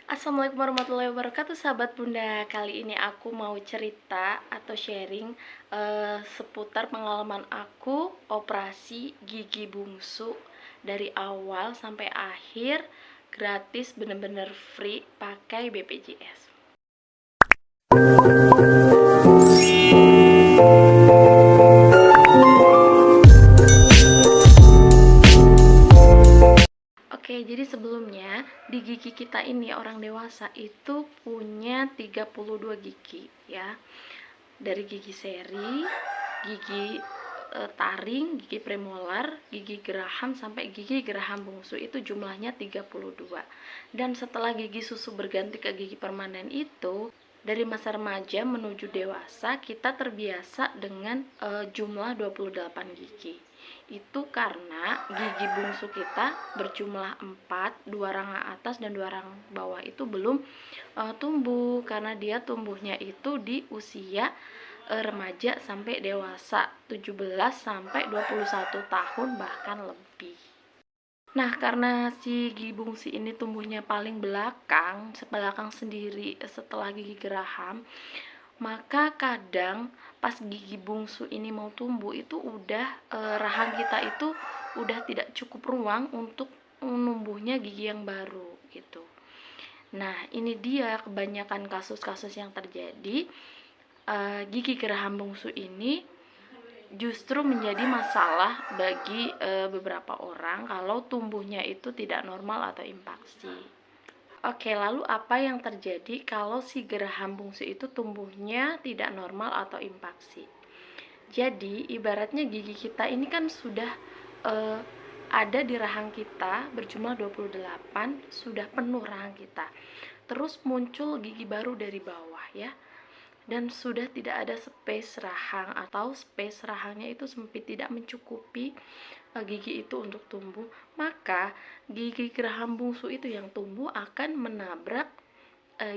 Assalamualaikum warahmatullahi wabarakatuh, sahabat Bunda. Kali ini aku mau cerita atau sharing seputar pengalaman aku operasi gigi bungsu dari awal sampai akhir, gratis, bener-bener free, pakai BPJS. Oke, jadi sebelumnya di gigi kita ini orang dewasa itu punya 32 gigi ya. Dari gigi seri, gigi taring, gigi premolar, gigi geraham sampai gigi geraham bungsu itu jumlahnya 32. Dan setelah gigi susu berganti ke gigi permanen itu, dari masa remaja menuju dewasa kita terbiasa dengan jumlah 28 gigi. Itu karena gigi bungsu kita berjumlah 4, 2 rangka atas dan 2 rangka bawah itu belum tumbuh, karena dia tumbuhnya itu di usia remaja sampai dewasa, 17 sampai 21 tahun bahkan lebih. Nah, karena si gigi bungsu ini tumbuhnya paling belakang, sebelakang sendiri setelah gigi geraham, maka kadang pas gigi bungsu ini mau tumbuh itu udah rahang kita itu udah tidak cukup ruang untuk menumbuhnya gigi yang baru gitu. Nah, ini dia kebanyakan kasus-kasus yang terjadi. Gigi geraham bungsu ini justru menjadi masalah bagi beberapa orang kalau tumbuhnya itu tidak normal atau impaksi. Oke, lalu apa yang terjadi kalau si geraham bungsu itu tumbuhnya tidak normal atau impaksi? Jadi, ibaratnya gigi kita ini kan sudah ada di rahang kita berjumlah 28, sudah penuh rahang kita. Terus muncul gigi baru dari bawah ya. Dan sudah tidak ada space rahang atau space rahangnya itu sempit, tidak mencukupi gigi itu untuk tumbuh, maka gigi geraham bungsu itu yang tumbuh akan menabrak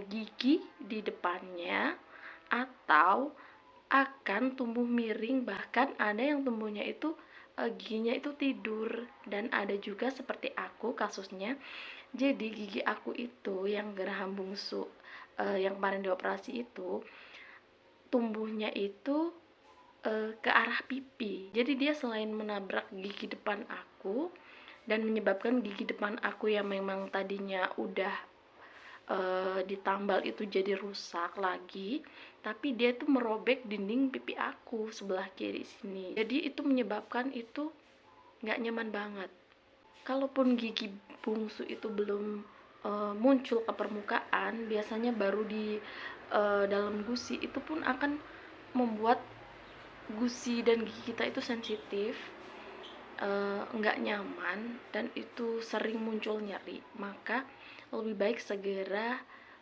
gigi di depannya atau akan tumbuh miring, bahkan ada yang tumbuhnya itu giginya itu tidur. Dan ada juga seperti aku kasusnya, jadi gigi aku itu yang geraham bungsu yang kemarin dioperasi itu tumbuhnya itu ke arah pipi. Jadi dia selain menabrak gigi depan aku dan menyebabkan gigi depan aku yang memang tadinya udah ditambal itu jadi rusak lagi, tapi dia tuh merobek dinding pipi aku sebelah kiri sini. Jadi itu menyebabkan itu nggak nyaman banget. Kalaupun gigi bungsu itu belum muncul ke permukaan, biasanya baru di dalam gusi, itu pun akan membuat gusi dan gigi kita itu sensitif, nggak nyaman, dan itu sering muncul nyeri. Maka lebih baik segera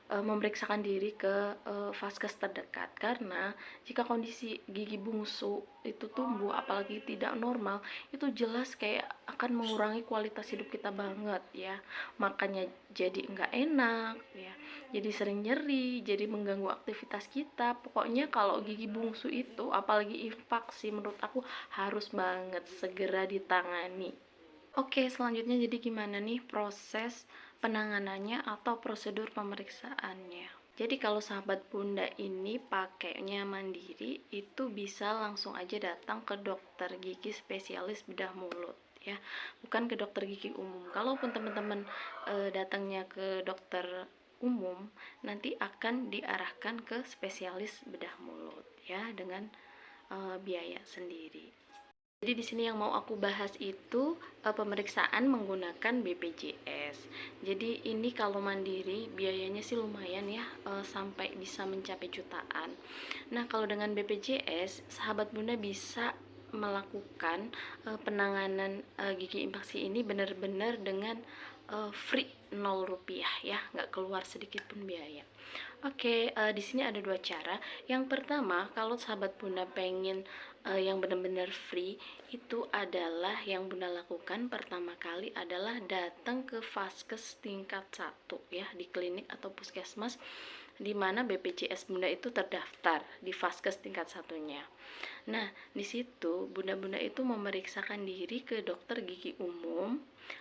memeriksakan diri ke vaskes terdekat, karena jika kondisi gigi bungsu itu tumbuh apalagi tidak normal, itu jelas kayak akan mengurangi kualitas hidup kita banget ya. Makanya jadi nggak enak ya, jadi sering nyeri, jadi mengganggu aktivitas kita. Pokoknya kalau gigi bungsu itu apalagi infeksi, menurut aku harus banget segera ditangani. Oke, selanjutnya jadi gimana nih proses penanganannya atau prosedur pemeriksaannya? Jadi kalau sahabat Bunda ini pakainya mandiri, itu bisa langsung aja datang ke dokter gigi spesialis bedah mulut ya, bukan ke dokter gigi umum. Kalaupun teman-teman datangnya ke dokter umum, nanti akan diarahkan ke spesialis bedah mulut ya, dengan biaya sendiri. Jadi di sini yang mau aku bahas itu pemeriksaan menggunakan BPJS. Jadi ini kalau mandiri biayanya sih lumayan ya, sampai bisa mencapai jutaan. Nah, kalau dengan BPJS, sahabat Bunda bisa melakukan penanganan gigi infeksi ini benar-benar dengan free, 0 rupiah ya, nggak keluar sedikit pun biaya. Oke, di sini ada dua cara. Yang pertama, kalau sahabat Bunda pengen yang benar-benar free, itu adalah yang Bunda lakukan pertama kali adalah datang ke vaskes tingkat 1 ya, di klinik atau puskesmas di mana BPJS Bunda itu terdaftar di Vaskes tingkat satunya. Nah, di situ bunda-bunda itu memeriksakan diri ke dokter gigi umum,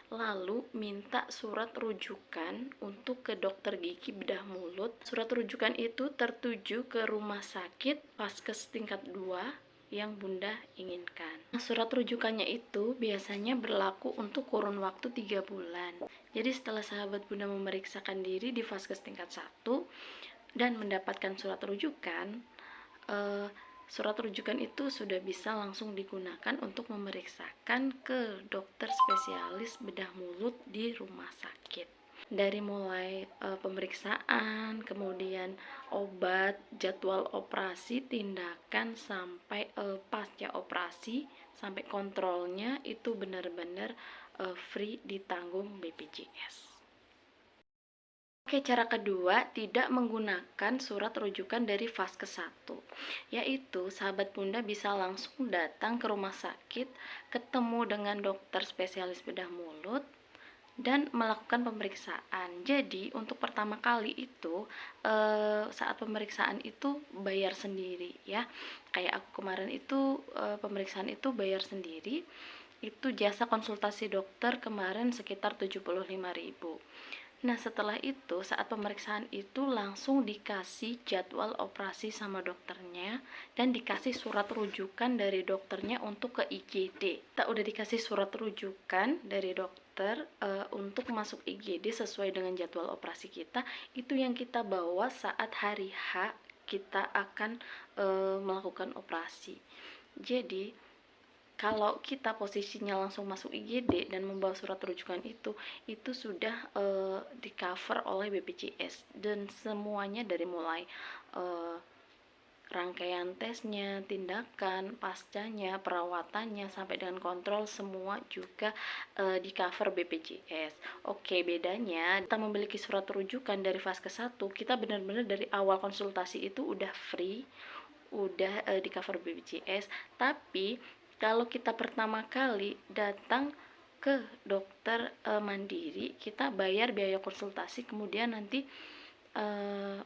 lalu minta surat rujukan untuk ke dokter gigi bedah mulut. Surat rujukan itu tertuju ke rumah sakit Vaskes tingkat 2 yang bunda inginkan. Nah, surat rujukannya itu biasanya berlaku untuk kurun waktu 3 bulan. Jadi setelah sahabat bunda memeriksakan diri di Vaskes tingkat 1 dan mendapatkan surat rujukan, surat rujukan itu sudah bisa langsung digunakan untuk memeriksakan ke dokter spesialis bedah mulut di rumah sakit. Dari mulai pemeriksaan, kemudian obat, jadwal operasi, tindakan, sampai pasca operasi, sampai kontrolnya itu benar-benar free, ditanggung BPJS. Oke, cara kedua, tidak menggunakan surat rujukan dari Vaskes 1, yaitu sahabat bunda bisa langsung datang ke rumah sakit, ketemu dengan dokter spesialis bedah mulut, dan melakukan pemeriksaan. Jadi untuk pertama kali itu saat pemeriksaan itu bayar sendiri ya. Kayak aku kemarin itu pemeriksaan itu bayar sendiri. Itu jasa konsultasi dokter kemarin sekitar 75.000. Nah, setelah itu saat pemeriksaan itu langsung dikasih jadwal operasi sama dokternya dan dikasih surat rujukan dari dokternya untuk ke IGD. Kita udah dikasih surat rujukan dari dokter untuk masuk IGD sesuai dengan jadwal operasi kita. Itu yang kita bawa saat hari H kita akan melakukan operasi. Jadi kalau kita posisinya langsung masuk IGD dan membawa surat rujukan itu sudah di cover oleh BPJS, dan semuanya dari mulai rangkaian tesnya, tindakan, pascanya, perawatannya, sampai dengan kontrol semua juga di cover BPJS. Oke, bedanya kita memiliki surat rujukan dari Vaskes 1, kita benar-benar dari awal konsultasi itu udah free, udah di cover BPJS. Tapi kalau kita pertama kali datang ke dokter mandiri, kita bayar biaya konsultasi, kemudian nanti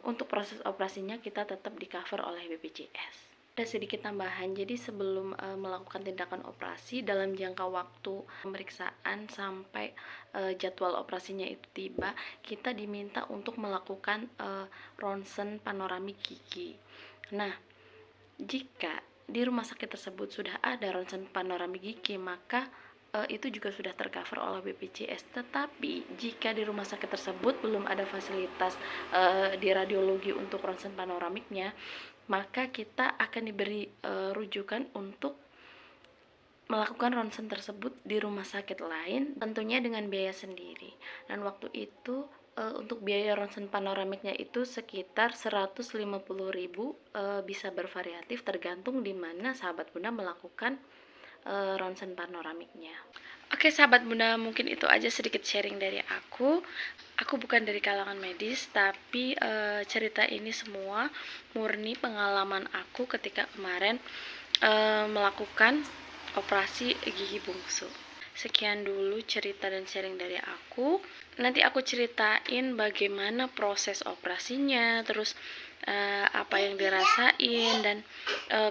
untuk proses operasinya kita tetap di cover oleh BPJS. Ada sedikit tambahan, jadi sebelum melakukan tindakan operasi, dalam jangka waktu pemeriksaan sampai jadwal operasinya itu tiba, kita diminta untuk melakukan ronsen panoramik gigi. Nah, jika di rumah sakit tersebut sudah ada ronsen panoramik gigi, maka itu juga sudah tercover oleh BPJS. Tetapi jika di rumah sakit tersebut belum ada fasilitas di radiologi untuk ronsen panoramiknya, maka kita akan diberi rujukan untuk melakukan ronsen tersebut di rumah sakit lain, tentunya dengan biaya sendiri. Dan waktu itu untuk biaya ronsen panoramiknya itu sekitar 150.000, bisa bervariatif tergantung di mana sahabat bunda melakukan ronsen panoramiknya. Oke sahabat bunda, mungkin itu aja sedikit sharing dari aku. Aku bukan dari kalangan medis, tapi cerita ini semua murni pengalaman aku ketika kemarin melakukan operasi gigi bungsu. Sekian dulu cerita dan sharing dari aku. Nanti aku ceritain bagaimana proses operasinya, terus apa yang dirasain, dan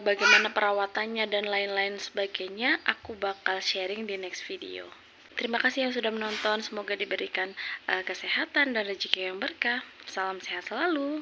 bagaimana perawatannya dan lain-lain sebagainya. Aku bakal sharing di next video. Terima kasih yang sudah menonton. Semoga diberikan kesehatan dan rezeki yang berkah. Salam sehat selalu.